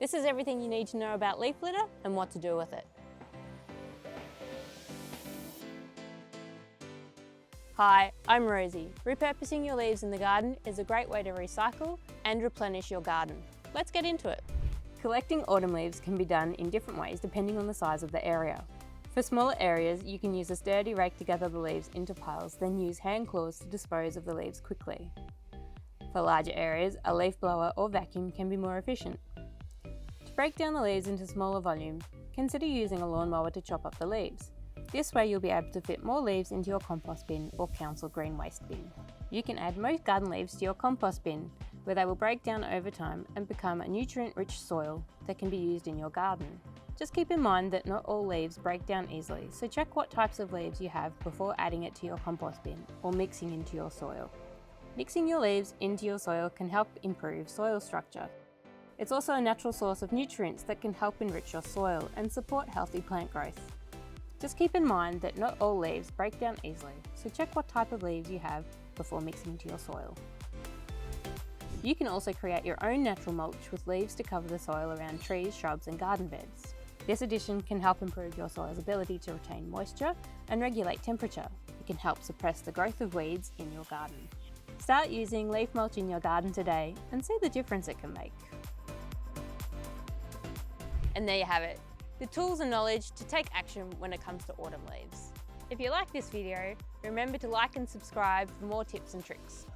This is everything you need to know about leaf litter and what to do with it. Hi, I'm Rosie. Repurposing your leaves in the garden is a great way to recycle and replenish your garden. Let's get into it. Collecting autumn leaves can be done in different ways depending on the size of the area. For smaller areas, you can use a sturdy rake to gather the leaves into piles, then use hand claws to dispose of the leaves quickly. For larger areas, a leaf blower or vacuum can be more efficient. To break down the leaves into smaller volumes, consider using a lawnmower to chop up the leaves. This way you'll be able to fit more leaves into your compost bin or council green waste bin. You can add most garden leaves to your compost bin, where they will break down over time and become a nutrient-rich soil that can be used in your garden. Just keep in mind that not all leaves break down easily, so check what types of leaves you have before adding it to your compost bin or mixing into your soil. Mixing your leaves into your soil can help improve soil structure. It's also a natural source of nutrients that can help enrich your soil and support healthy plant growth. Just keep in mind that not all leaves break down easily, so check what type of leaves you have before mixing into your soil. You can also create your own natural mulch with leaves to cover the soil around trees, shrubs and garden beds. This addition can help improve your soil's ability to retain moisture and regulate temperature. It can help suppress the growth of weeds in your garden. Start using leaf mulch in your garden today and see the difference it can make. And there you have it. The tools and knowledge to take action when it comes to autumn leaves. If you like this video, remember to like and subscribe for more tips and tricks.